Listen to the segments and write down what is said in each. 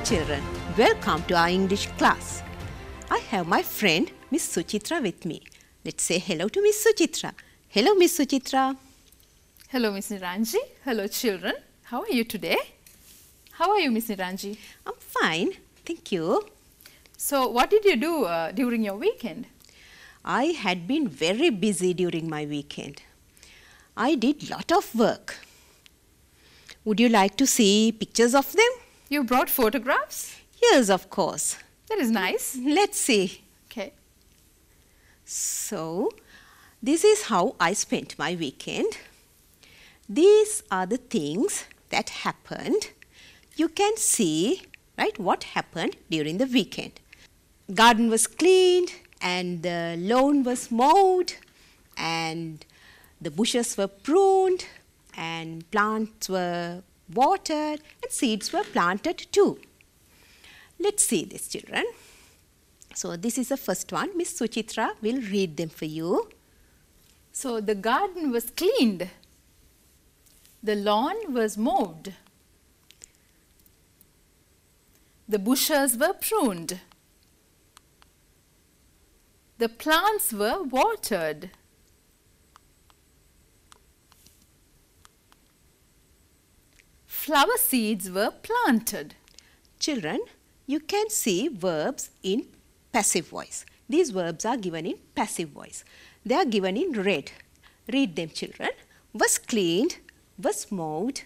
children, welcome to our English class. I have my friend Miss Suchitra with me. Let's say hello to Miss Suchitra. Hello Miss Suchitra. Hello Miss Niranji. Hello children. How are you today? How are you Miss Niranji? I'm fine, thank you. So what did you do during your weekend? I had been very busy during my weekend. I did lot of work. Would you like to see pictures of them? You brought photographs? Yes, of course. That is nice. Let's see. Okay. So, this is how I spent my weekend. These are the things that happened. You can see, right, what happened during the weekend. Garden was cleaned and the lawn was mowed and the bushes were pruned and plants were watered and seeds were planted too. Let's see this, children. So this is the first one. Miss Suchitra will read them for you. So the garden was cleaned. The lawn was mowed. The bushes were pruned. The plants were watered. Flower seeds were planted. Children, you can see verbs in passive voice. These verbs are given in passive voice. They are given in red. Read them, children. Was cleaned, was mowed,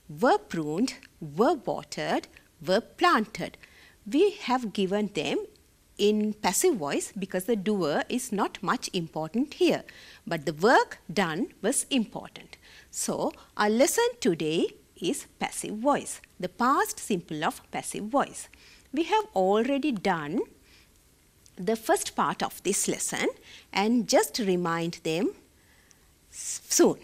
were pruned, were watered, were planted. We have given them in passive voice because the doer is not much important here. But the work done was important. So, our lesson today is passive voice, the past simple of passive voice. We have already done the first part of this lesson and just remind them soon.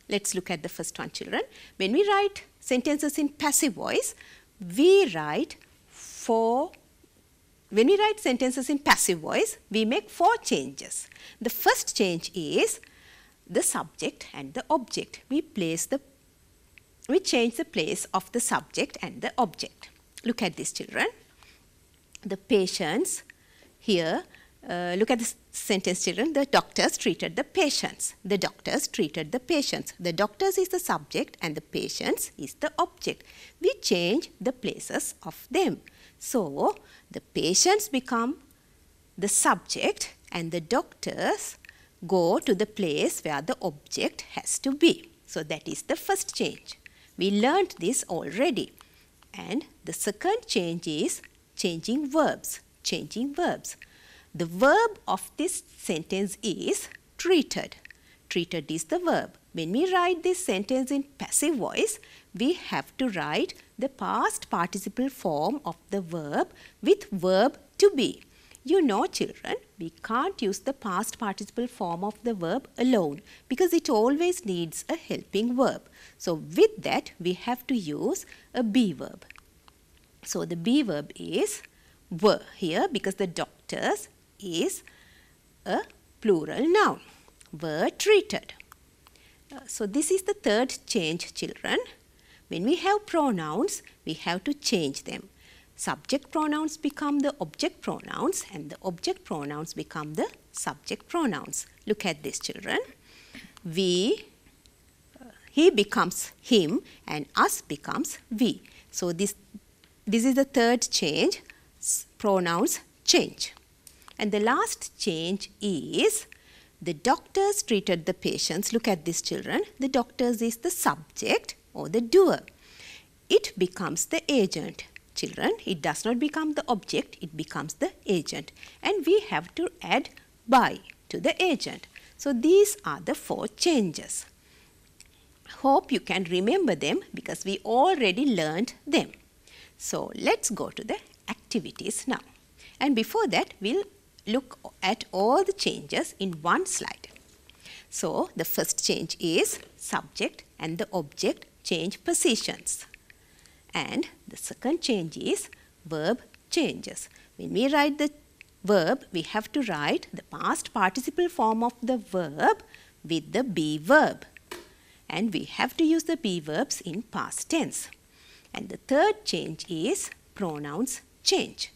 Let's look at the first one, children. When we write sentences in passive voice, we sentences in passive voice, we make 4 changes. The first change is the subject and the object. We change the place of the subject and the object. Look at this, children. The patients here, look at the sentence, children. The doctors treated the patients. The doctors treated the patients. The doctors is the subject and the patients is the object. We change the places of them. So, the patients become the subject and the doctors go to the place where the object has to be. So, that is the first change. We learnt this already. And the second change is changing verbs. Changing verbs. The verb of this sentence is treated. Treated is the verb. When we write this sentence in passive voice, we have to write the past participle form of the verb with verb to be. You know, children, we can't use the past participle form of the verb alone because it always needs a helping verb. So, with that, we have to use a be verb. So, the be verb is were here because the doctors is a plural noun. Were treated. So, this is the third change, children. When we have pronouns, we have to change them. Subject pronouns become the object pronouns and the object pronouns become the subject pronouns. Look at this, children. He becomes him and us becomes we. So, this is the third change, pronouns change. And the last change is the doctors treated the patients. Look at this, children. The doctors is the subject or the doer. It becomes the agent. Children, it does not become the object, it becomes the agent. And we have to add by to the agent. So, these are the 4 changes. Hope you can remember them because we already learned them. So, let's go to the activities now. And before that, we'll look at all the changes in one slide. So, the first change is subject and the object change positions. And the second change is verb changes. When we write the verb, we have to write the past participle form of the verb with the be verb. And we have to use the be verbs in past tense. And the third change is pronouns change.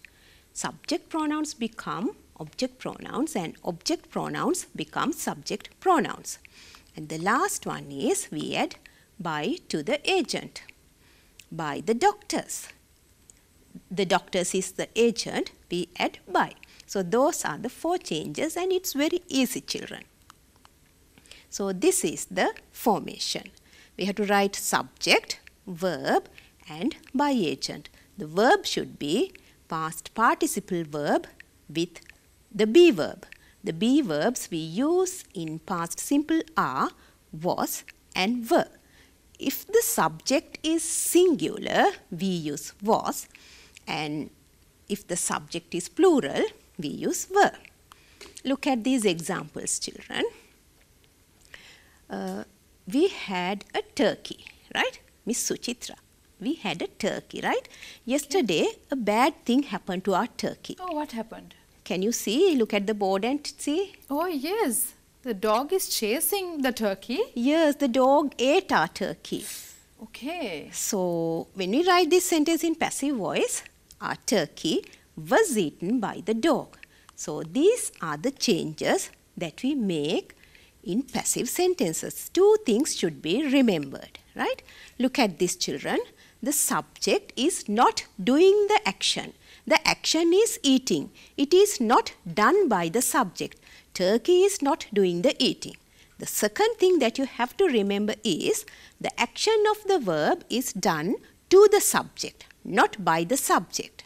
Subject pronouns become object pronouns and object pronouns become subject pronouns. And the last one is we add by to the agent. By the doctors. The doctors is the agent, we add by. So those are the 4 changes and it's very easy, children. So this is the formation. We have to write subject, verb and by agent. The verb should be past participle verb with the be verb. The be verbs we use in past simple are was and were. If the subject is singular, we use was, and if the subject is plural, we use were. Look at these examples, children. We had a turkey, right? Miss Suchitra, we had a turkey, right? Yesterday, a bad thing happened to our turkey. Oh, what happened? Can you see? Look at the board and see. Oh, yes. The dog is chasing the turkey. Yes, the dog ate our turkey. Okay. So, when we write this sentence in passive voice, our turkey was eaten by the dog. So, these are the changes that we make in passive sentences. 2 things should be remembered, right? Look at this, children. The subject is not doing the action. The action is eating. It is not done by the subject. Turkey is not doing the eating. The second thing that you have to remember is the action of the verb is done to the subject, not by the subject.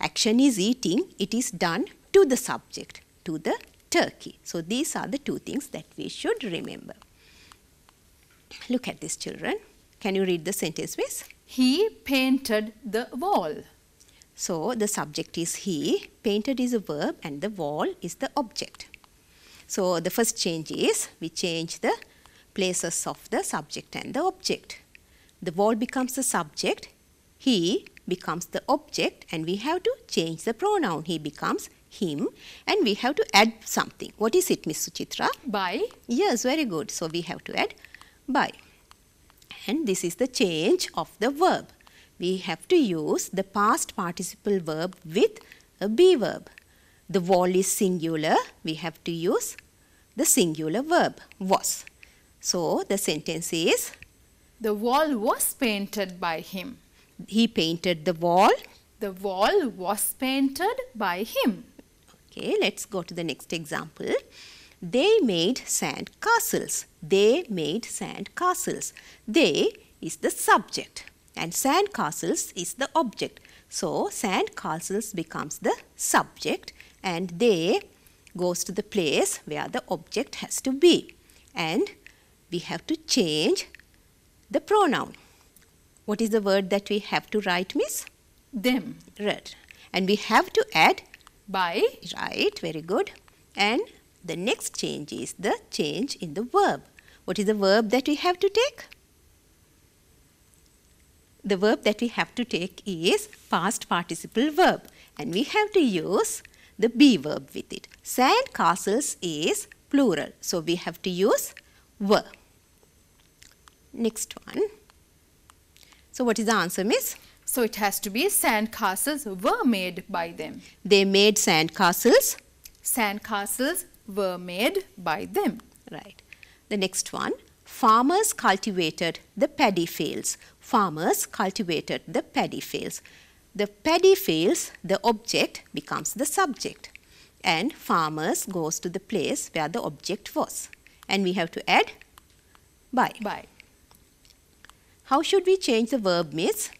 Action is eating, it is done to the subject, to the turkey. So these are the 2 things that we should remember. Look at this, children. Can you read the sentence, miss? He painted the wall. So the subject is he, painted is a verb and the wall is the object. So the first change is we change the places of the subject and the object. The wall becomes the subject, he becomes the object, and we have to change the pronoun. He becomes him and we have to add something. What is it, Miss Suchitra? By. Yes, very good. So we have to add by. And this is the change of the verb. We have to use the past participle verb with a be verb. The wall is singular, we have to use the singular verb, was. So, the sentence is, the wall was painted by him. He painted the wall. The wall was painted by him. Okay, let's go to the next example. They made sand castles. They made sand castles. They is the subject and sand castles is the object. So, sand castles becomes the subject and they goes to the place where the object has to be. And we have to change the pronoun. What is the word that we have to write, miss? Them. Right. And we have to add by. Right, very good. And the next change is the change in the verb. What is the verb that we have to take? The verb that we have to take is past participle verb and we have to use the be verb with it. Sand castles is plural, so we have to use were. Next one. So what is the answer, miss? So it has to be sand castles were made by them. They made sand castles. Sand castles were made by them. Right. The next one. Farmers cultivated the paddy fields. Farmers cultivated the paddy fields. The paddy fields, the object becomes the subject. And farmers goes to the place where the object was. And we have to add by. By. How should we change the verb, miss?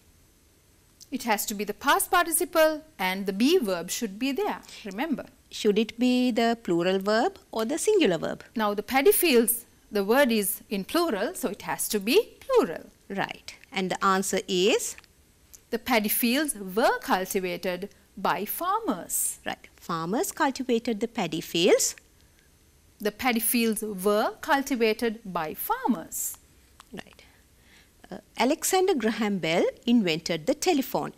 It has to be the past participle and the be verb should be there. Remember. Should it be the plural verb or the singular verb? Now the paddy fields, the word is in plural, so it has to be plural. Right. And the answer is? The paddy fields were cultivated by farmers. Right. Farmers cultivated the paddy fields. The paddy fields were cultivated by farmers. Right. Alexander Graham Bell invented the telephone.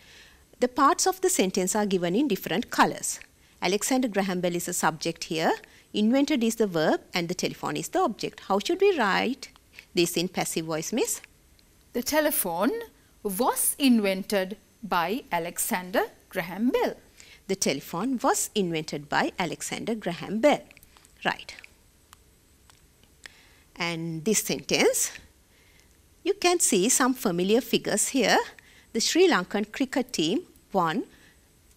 The parts of the sentence are given in different colors. Alexander Graham Bell is a subject here. Invented is the verb and the telephone is the object. How should we write this in passive voice, miss? The telephone was invented by Alexander Graham Bell. The telephone was invented by Alexander Graham Bell. Right. And this sentence, you can see some familiar figures here. The Sri Lankan cricket team won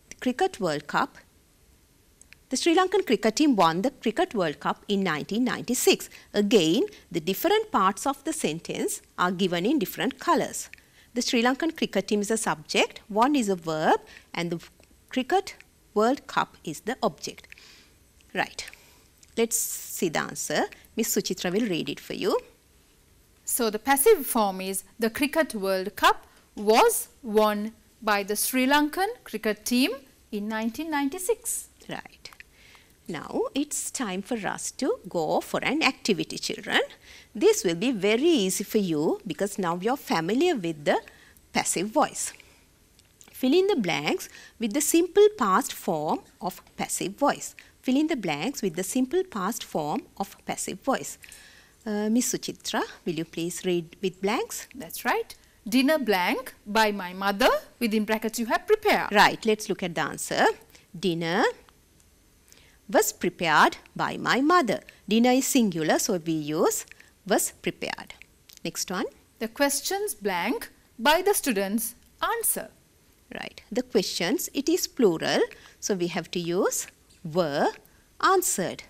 the Cricket World Cup. The Sri Lankan cricket team won the Cricket World Cup in 1996. Again, the different parts of the sentence are given in different colors. The Sri Lankan cricket team is a subject, won is a verb, and the Cricket World Cup is the object. Right. Let's see the answer. Miss Suchitra will read it for you. So the passive form is the Cricket World Cup was won by the Sri Lankan cricket team in 1996. Right. Now it's time for us to go for an activity, children. This will be very easy for you because now you're familiar with the passive voice. Fill in the blanks with the simple past form of passive voice. Fill in the blanks with the simple past form of passive voice. Miss Suchitra, will you please read with blanks? That's right. Dinner blank by my mother, within brackets you have prepared. Right, let's look at the answer. Dinner was prepared by my mother. Dinner is singular, so we use was prepared. Next one. The questions blank by the students answer. Right. The questions, it is plural, so we have to use were answered.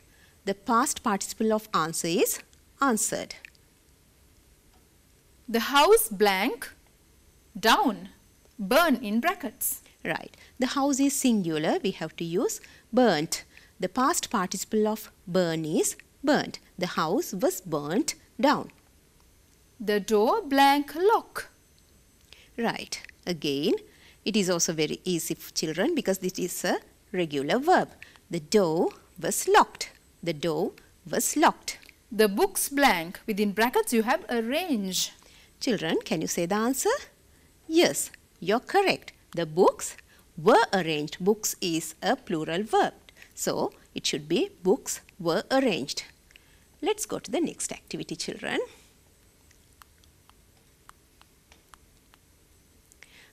The past participle of answer is answered. The house blank down, burn in brackets. Right. The house is singular, we have to use burnt. The past participle of burn is burnt. The house was burnt down. The door blank lock. Right. Again, it is also very easy for children because this is a regular verb. The door was locked. The door was locked. The books blank, within brackets you have arrange. Children, can you say the answer? Yes, you're correct. The books were arranged. Books is a plural verb. So, it should be books were arranged. Let's go to the next activity, children.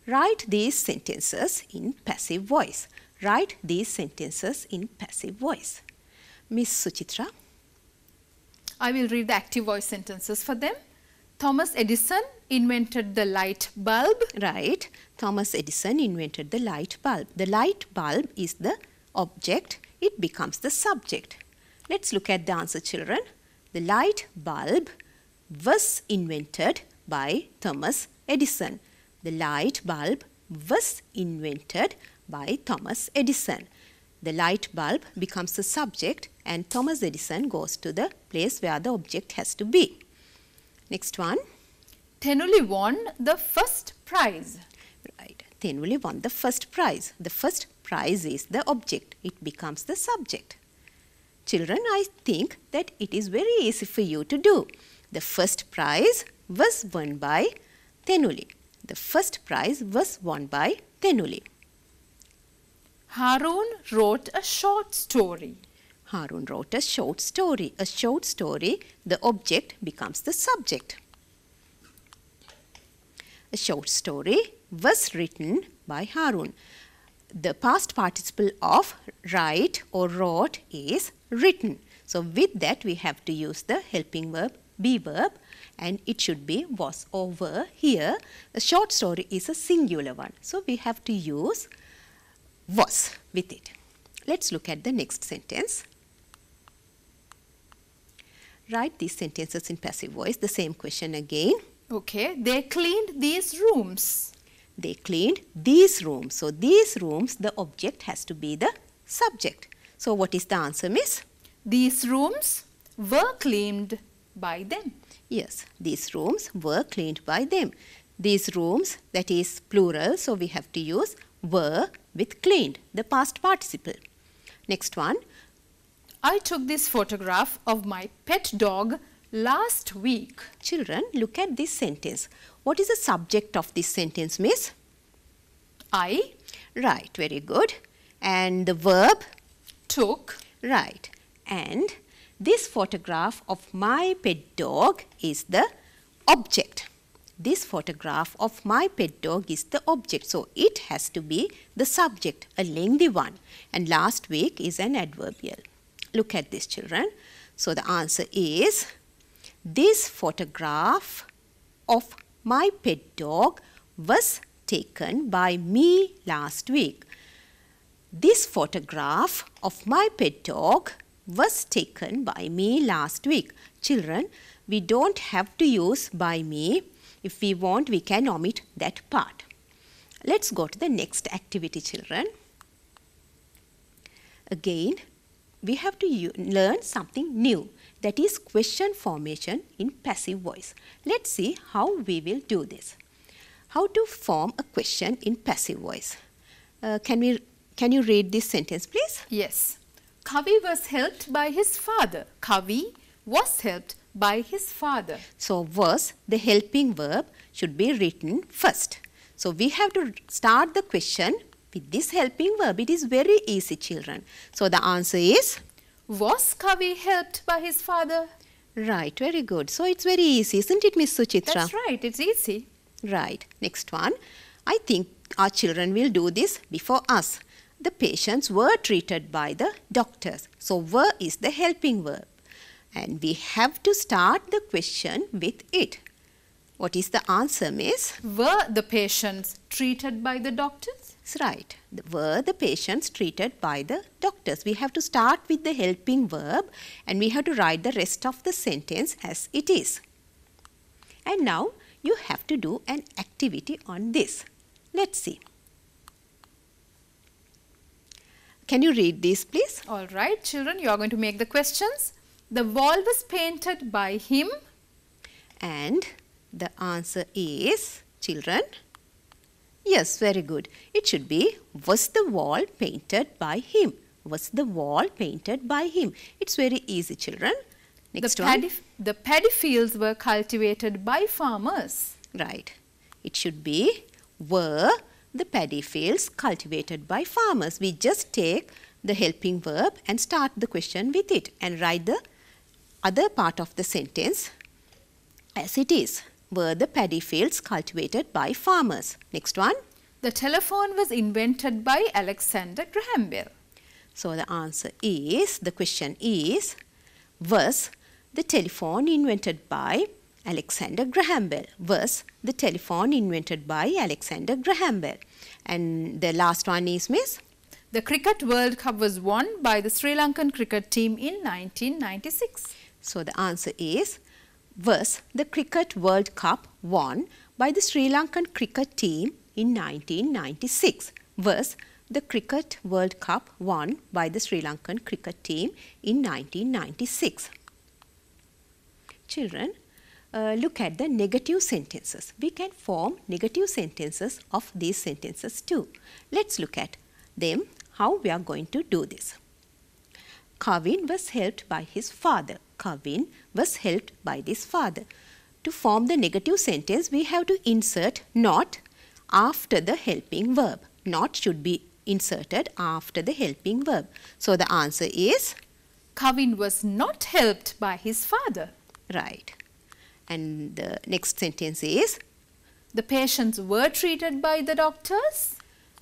Write these sentences in passive voice. Write these sentences in passive voice. Miss Suchitra. I will read the active voice sentences for them. Thomas Edison invented the light bulb. Right. Thomas Edison invented the light bulb. The light bulb is the object. It becomes the subject. Let's look at the answer, children. The light bulb was invented by Thomas Edison. The light bulb was invented by Thomas Edison. The light bulb becomes the subject and Thomas Edison goes to the place where the object has to be. Next one. Tenuli won the first prize. Right. Tenuli won the first prize. The first prize is the object. It becomes the subject. Children, I think that it is very easy for you to do. The first prize was won by Tenuli. The first prize was won by Tenuli. Harun wrote a short story. Harun wrote a short story. A short story, the object becomes the subject. A short story was written by Harun. The past participle of write or wrote is written. So with that we have to use the helping verb be verb and it should be was or were. Here a short story is a singular one. So we have to use was with it. Let's look at the next sentence. Write these sentences in passive voice. The same question again. Okay, they cleaned these rooms. They cleaned these rooms. So these rooms, the object has to be the subject. So what is the answer, miss? These rooms were cleaned by them. Yes, these rooms were cleaned by them. These rooms, that is plural, so we have to use were with cleaned, the past participle. Next one. I took this photograph of my pet dog last week. Children, look at this sentence. What is the subject of this sentence, miss? I. Right, very good. And the verb? Took. Right. And this photograph of my pet dog is the object. this photograph of my pet dog is the object. So, it has to be the subject, a lengthy one. And last week is an adverbial. Look at this, children. So, the answer is, this photograph of my pet dog was taken by me last week. This photograph of my pet dog was taken by me last week. Children, we don't have to use by me. If we want, we can omit that part. Let's go to the next activity, children. Again, we have to learn something new, that is question formation in passive voice. Let's see how we will do this. How to form a question in passive voice. Can you read this sentence, please? Yes. Kavi was helped by his father. Kavi was helped by his father. So, was, the helping verb, should be written first. So, we have to start the question with this helping verb. It is very easy, children. So, the answer is? Was Kavi helped by his father? Right, very good. So, it's very easy, isn't it, Miss Suchitra? That's right, it's easy. Right. Next one. I think our children will do this before us. The patients were treated by the doctors. So, were is the helping verb. And we have to start the question with it. What is the answer, miss? Were the patients treated by the doctors? That's right. Were the patients treated by the doctors? We have to start with the helping verb and we have to write the rest of the sentence as it is. And now you have to do an activity on this. Let's see. Can you read this, please? All right, children, you are going to make the questions. The wall was painted by him. And the answer is, children, yes, very good. It should be, was the wall painted by him? Was the wall painted by him? It's very easy, children. Next one. The paddy fields were cultivated by farmers. Right. It should be, were the paddy fields cultivated by farmers? We just take the helping verb and start the question with it and write the other part of the sentence as it is. Were the paddy fields cultivated by farmers? Next one. The telephone was invented by Alexander Graham Bell. So, the answer is, the question is, was the telephone invented by Alexander Graham Bell? Was the telephone invented by Alexander Graham Bell? And the last one is, miss? The Cricket World Cup was won by the Sri Lankan cricket team in 1996. So, the answer is, was the Cricket World Cup won by the Sri Lankan cricket team in 1996? Was the Cricket World Cup won by the Sri Lankan cricket team in 1996? Children, look at the negative sentences. We can form negative sentences of these sentences too. Let's look at them, how we are going to do this. Kavin was helped by his father. Kavin was helped by his father. To form the negative sentence, we have to insert not after the helping verb. Not should be inserted after the helping verb. So, the answer is? Kavin was not helped by his father. Right. And the next sentence is? The patients were treated by the doctors.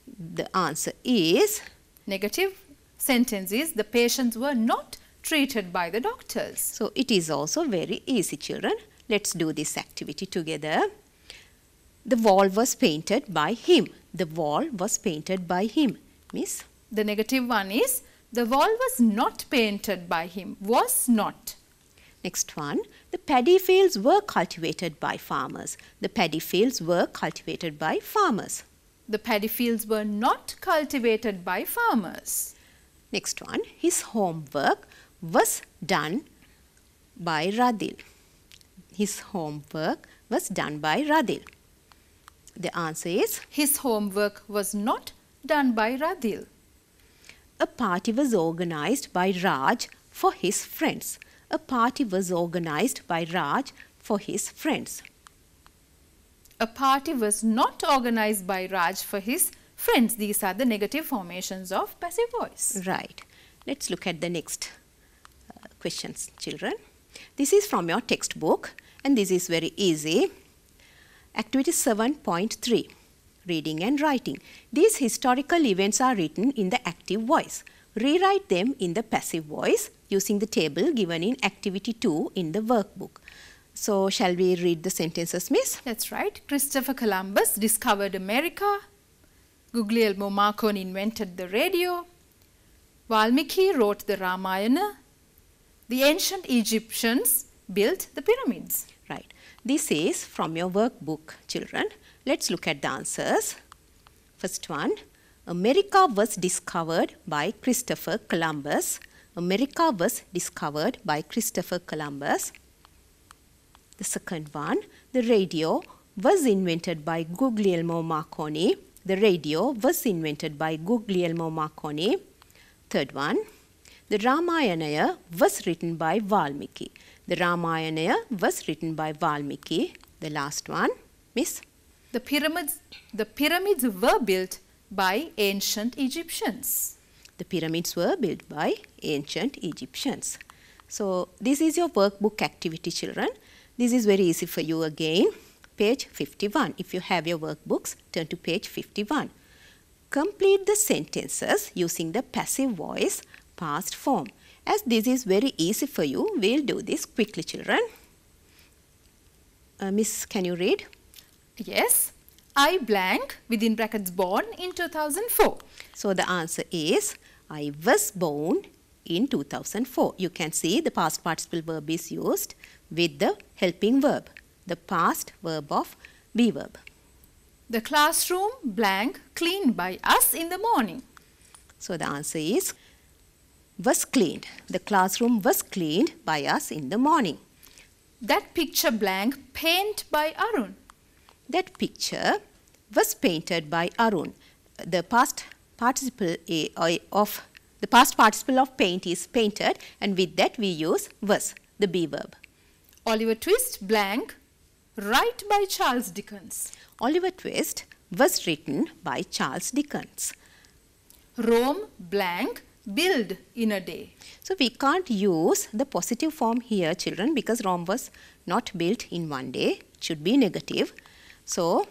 The answer is? Negative sentence is, the patients were not treated by the doctors. So, it is also very easy, children. Let's do this activity together. The wall was painted by him. The wall was painted by him. Miss? The negative one is, the wall was not painted by him. Was not. Next one. The paddy fields were cultivated by farmers. The paddy fields were cultivated by farmers. The paddy fields were not cultivated by farmers. Next one. His homework was done by Radil. His homework was done by Radil. The answer is? His homework was not done by Radil. A party was organized by Raj for his friends. A party was organized by Raj for his friends. A party was not organized by Raj for his friends. These are the negative formations of passive voice. Right. Let's look at the next questions, children. This is from your textbook and this is very easy. Activity 7.3, reading and writing. These historical events are written in the active voice. Rewrite them in the passive voice using the table given in activity 2 in the workbook. So, shall we read the sentences, Miss? That's right. Christopher Columbus discovered America. Guglielmo Marconi invented the radio. Valmiki wrote the Ramayana. The ancient Egyptians built the pyramids. Right. This is from your workbook, children. Let's look at the answers. First one, America was discovered by Christopher Columbus. America was discovered by Christopher Columbus. The second one, the radio was invented by Guglielmo Marconi. The radio was invented by Guglielmo Marconi. Third one, the Ramayana was written by Valmiki. The Ramayana was written by Valmiki. The last one, Miss? The pyramids were built by ancient Egyptians. The pyramids were built by ancient Egyptians. So, this is your workbook activity, children. This is very easy for you again. Page 51. If you have your workbooks, turn to page 51. Complete the sentences using the passive voice past form. As this is very easy for you, we'll do this quickly, children. Miss, can you read? Yes. I blank within brackets born in 2004. So, the answer is I was born in 2004. You can see the past participle verb is used with the helping verb, the past verb of be verb. The classroom blank cleaned by us in the morning. So, the answer is was cleaned. The classroom was cleaned by us in the morning. That picture blank paint by Arun. That picture was painted by Arun. The past participle of paint is painted, and with that we use was, the be verb. Oliver Twist blank write by Charles Dickens. Oliver Twist was written by Charles Dickens. Rome blank build in a day. So, we can't use the positive form here, children, because Rome was not built in one day. It should be negative. So,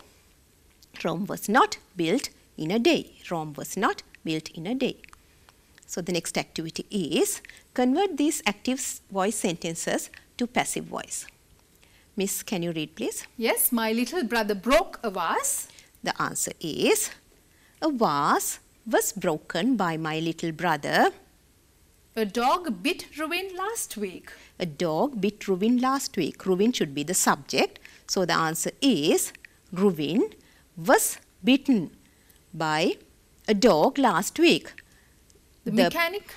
Rome was not built in a day. Rome was not built in a day. So, the next activity is convert these active voice sentences to passive voice. Miss, can you read, please? Yes, my little brother broke a vase. The answer is a vase was broken by my little brother. A dog bit Ruin last week. A dog bit Ruin last week. Ruin should be the subject. So, the answer is Ruin was bitten by a dog last week. The mechanic.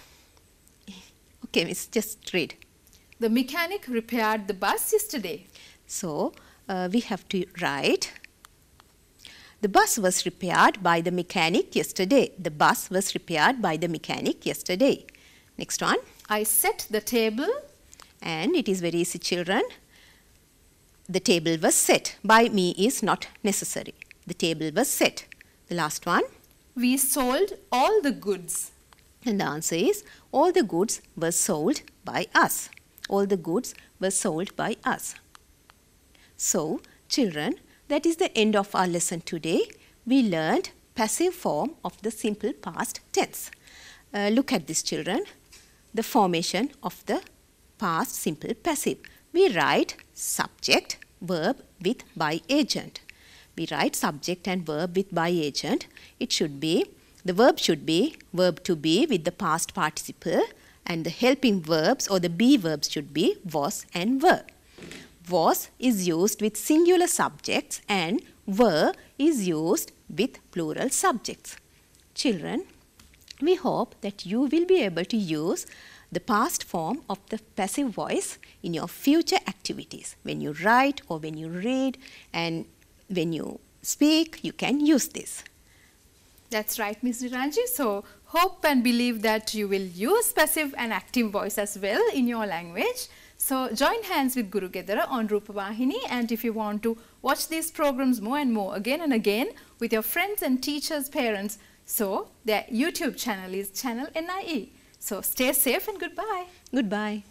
Okay, Miss, just read. The mechanic repaired the bus yesterday. So, we have to write, the bus was repaired by the mechanic yesterday. The bus was repaired by the mechanic yesterday. Next one. I set the table. And it is very easy, children. The table was set. By me is not necessary. The table was set. The last one. We sold all the goods. And the answer is all the goods were sold by us. All the goods were sold by us. So, children, that is the end of our lesson today. We learned passive form of the simple past tense. Look at this, children. The formation of the past simple passive. We write subject, verb with by agent. We write subject and verb with by agent. It should be, the verb should be verb to be with the past participle, and the helping verbs or the be verbs should be was and were. Was is used with singular subjects and were is used with plural subjects. Children, we hope that you will be able to use the past form of the passive voice in your future activities. When you write or when you read and when you speak, you can use this. That's right, Ms. Niranji. So, hope and believe that you will use passive and active voice as well in your language. So, join hands with Guru Gedara on Rupavahini, and if you want to watch these programs more and more again and again with your friends and teachers, parents, so their YouTube channel is Channel NIE. So, stay safe and goodbye. Goodbye.